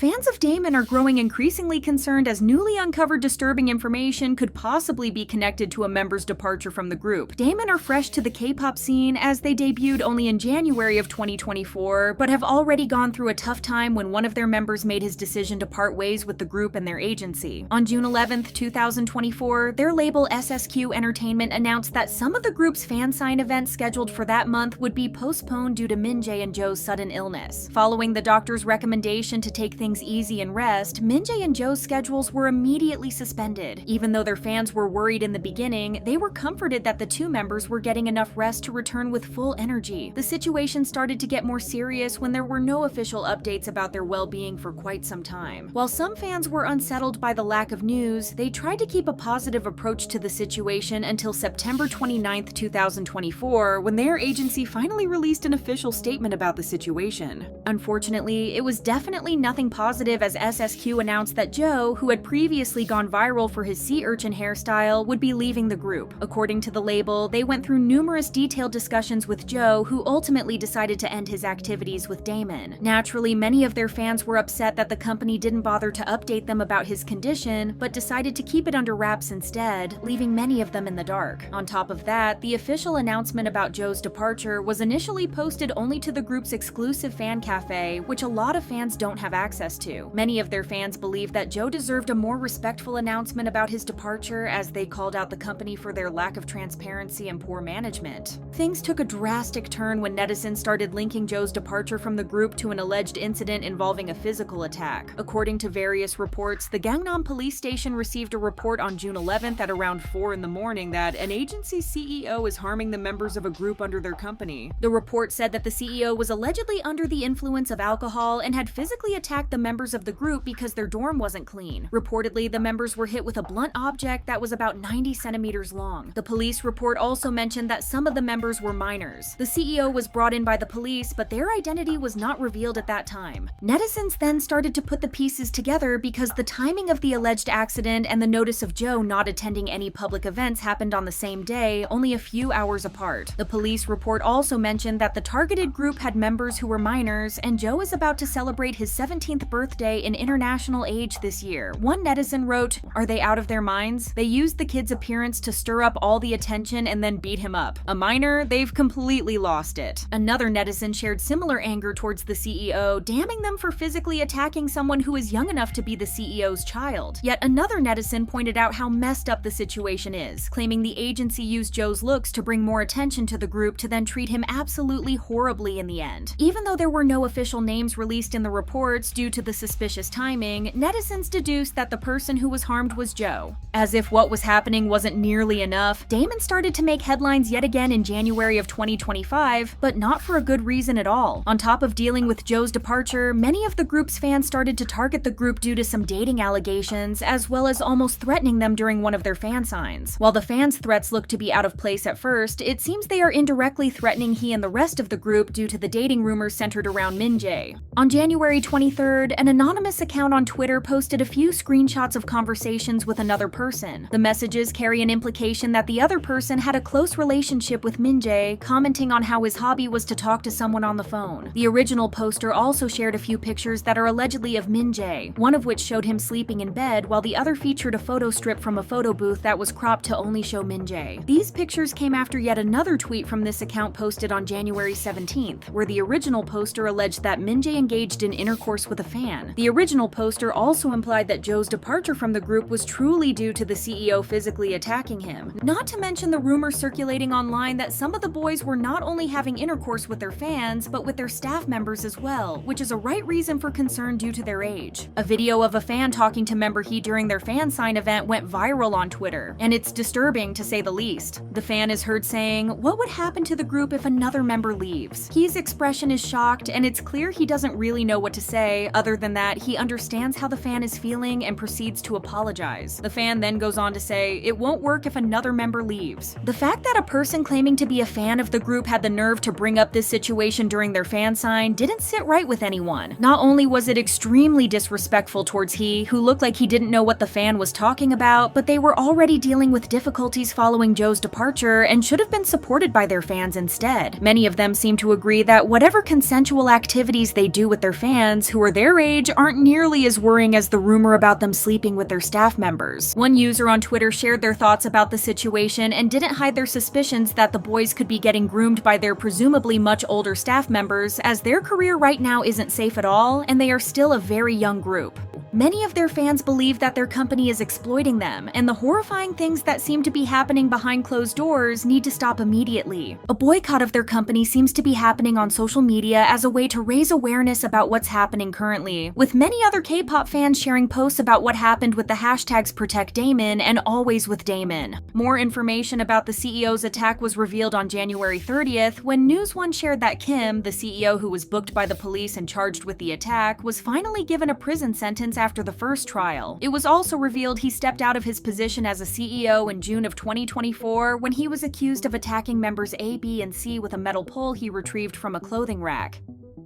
Fans of Damon are growing increasingly concerned as newly uncovered disturbing information could possibly be connected to a member's departure from the group. Damon are fresh to the K-pop scene as they debuted only in January of 2024, but have already gone through a tough time when one of their members made his decision to part ways with the group and their agency. On June 11th, 2024, their label SSQ Entertainment announced that some of the group's fan sign events scheduled for that month would be postponed due to Min-jae and Jo's sudden illness. Following the doctor's recommendation to take things easy and rest, Min-jae and Jo's schedules were immediately suspended. Even though their fans were worried in the beginning, they were comforted that the two members were getting enough rest to return with full energy. The situation started to get more serious when there were no official updates about their well-being for quite some time. While some fans were unsettled by the lack of news, they tried to keep a positive approach to the situation until September 29, 2024, when their agency finally released an official statement about the situation. Unfortunately, it was definitely nothing positive as SSQ announced that Jo, who had previously gone viral for his sea urchin hairstyle, would be leaving the group. According to the label, they went through numerous detailed discussions with Jo, who ultimately decided to end his activities with Damon. Naturally, many of their fans were upset that the company didn't bother to update them about his condition, but decided to keep it under wraps instead, leaving many of them in the dark. On top of that, the official announcement about Jo's departure was initially posted only to the group's exclusive fan cafe, which a lot of fans don't have access to. Many of their fans believe that Jo deserved a more respectful announcement about his departure, as they called out the company for their lack of transparency and poor management. Things took a drastic turn when netizens started linking Jo's departure from the group to an alleged incident involving a physical attack. According to various reports, the Gangnam police station received a report on June 11th at around 4 in the morning that an agency's CEO is harming the members of a group under their company. The report said that the CEO was allegedly under the influence of alcohol and had physically attacked the members of the group because their dorm wasn't clean. Reportedly, the members were hit with a blunt object that was about 90 centimeters long. The police report also mentioned that some of the members were minors. The CEO was brought in by the police, but their identity was not revealed at that time. Netizens then started to put the pieces together because the timing of the alleged accident and the notice of Jo not attending any public events happened on the same day, only a few hours apart. The police report also mentioned that the targeted group had members who were minors, and Jo is about to celebrate his 17th birthday in international age this year. One netizen wrote, "Are they out of their minds? They used the kid's appearance to stir up all the attention and then beat him up. A minor? They've completely lost it." Another netizen shared similar anger towards the CEO, damning them for physically attacking someone who is young enough to be the CEO's child. Yet another netizen pointed out how messed up the situation is, claiming the agency used Jo's looks to bring more attention to the group to then treat him absolutely horribly in the end. Even though there were no official names released in the reports due to the suspicious timing, netizens deduced that the person who was harmed was Jo. As if what was happening wasn't nearly enough, Damon started to make headlines yet again in January of 2025, but not for a good reason at all. On top of dealing with Jo's departure, many of the group's fans started to target the group due to some dating allegations, as well as almost threatening them during one of their fan signs. While the fans' threats looked to be out of place at first, it seems they are indirectly threatening he and the rest of the group due to the dating rumors centered around Min-jae. On January 23rd, an anonymous account on Twitter posted a few screenshots of conversations with another person. The messages carry an implication that the other person had a close relationship with Min-jae, commenting on how his hobby was to talk to someone on the phone. The original poster also shared a few pictures that are allegedly of Min-jae, one of which showed him sleeping in bed, while the other featured a photo strip from a photo booth that was cropped to only show Min-jae. These pictures came after yet another tweet from this account posted on January 17th, where the original poster alleged that Min-jae engaged in intercourse with a fan. The original poster also implied that Jo's departure from the group was truly due to the CEO physically attacking him. Not to mention the rumor circulating online that some of the boys were not only having intercourse with their fans, but with their staff members as well, which is a right reason for concern due to their age. A video of a fan talking to member He during their fan sign event went viral on Twitter, and it's disturbing to say the least. The fan is heard saying, "What would happen to the group if another member leaves?" He's expression is shocked, and it's clear he doesn't really know what to say, other than that he understands how the fan is feeling and proceeds to apologize. The fan then goes on to say, "It won't work if another member leaves." The fact that a person claiming to be a fan of the group had the nerve to bring up this situation during their fan sign didn't sit right with anyone. Not only was it extremely disrespectful towards He, who looked like he didn't know what the fan was talking about, but they were already dealing with difficulties following Jo's departure and should have been supported by their fans instead. Many of them seem to agree that whatever consensual activities they do with their fans, who are there their age aren't nearly as worrying as the rumor about them sleeping with their staff members. One user on Twitter shared their thoughts about the situation and didn't hide their suspicions that the boys could be getting groomed by their presumably much older staff members, as their career right now isn't safe at all and they are still a very young group. Many of their fans believe that their company is exploiting them, and the horrifying things that seem to be happening behind closed doors need to stop immediately. A boycott of their company seems to be happening on social media as a way to raise awareness about what's happening currently, with many other K-pop fans sharing posts about what happened with the hashtags #ProtectDamon and Always with Damon. More information about the CEO's attack was revealed on January 30th when News One shared that Kim, the CEO who was booked by the police and charged with the attack, was finally given a prison sentence after the first trial. It was also revealed he stepped out of his position as a CEO in June of 2024 when he was accused of attacking members A, B, and C with a metal pole he retrieved from a clothing rack.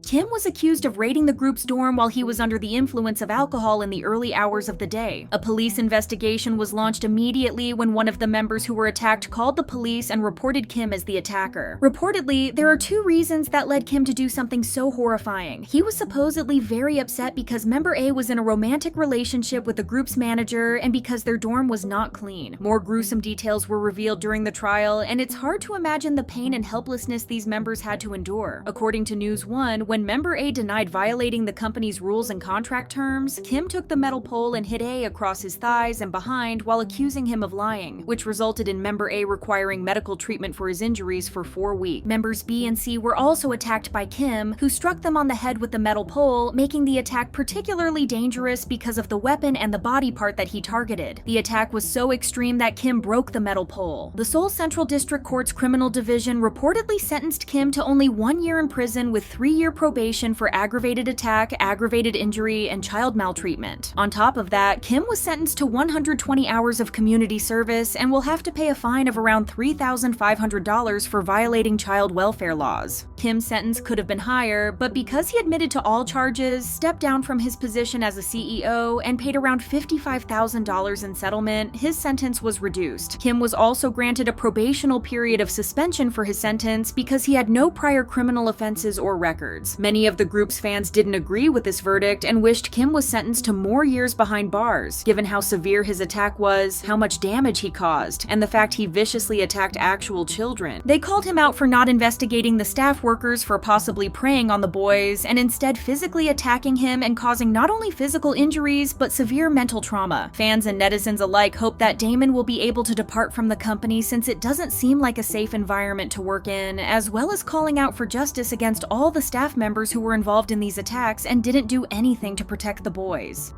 Kim was accused of raiding the group's dorm while he was under the influence of alcohol in the early hours of the day. A police investigation was launched immediately when one of the members who were attacked called the police and reported Kim as the attacker. Reportedly, there are two reasons that led Kim to do something so horrifying. He was supposedly very upset because member A was in a romantic relationship with the group's manager and because their dorm was not clean. More gruesome details were revealed during the trial, and it's hard to imagine the pain and helplessness these members had to endure. According to News One, when member A denied violating the company's rules and contract terms, Kim took the metal pole and hit A across his thighs and behind while accusing him of lying, which resulted in member A requiring medical treatment for his injuries for 4 weeks. Members B and C were also attacked by Kim, who struck them on the head with the metal pole, making the attack particularly dangerous because of the weapon and the body part that he targeted. The attack was so extreme that Kim broke the metal pole. The Seoul Central District Court's Criminal Division reportedly sentenced Kim to only 1 year in prison with 3-year probation for aggravated attack, aggravated injury, and child maltreatment. On top of that, Kim was sentenced to 120 hours of community service and will have to pay a fine of around $3,500 for violating child welfare laws. Kim's sentence could have been higher, but because he admitted to all charges, stepped down from his position as a CEO, and paid around $55,000 in settlement, his sentence was reduced. Kim was also granted a probational period of suspension for his sentence because he had no prior criminal offenses or records. Many of the group's fans didn't agree with this verdict and wished Kim was sentenced to more years behind bars, given how severe his attack was, how much damage he caused, and the fact he viciously attacked actual children. They called him out for not investigating the staff workers for possibly preying on the boys, and instead physically attacking him and causing not only physical injuries, but severe mental trauma. Fans and netizens alike hope that Damon will be able to depart from the company since it doesn't seem like a safe environment to work in, as well as calling out for justice against all the staff members who were involved in these attacks and didn't do anything to protect the boys.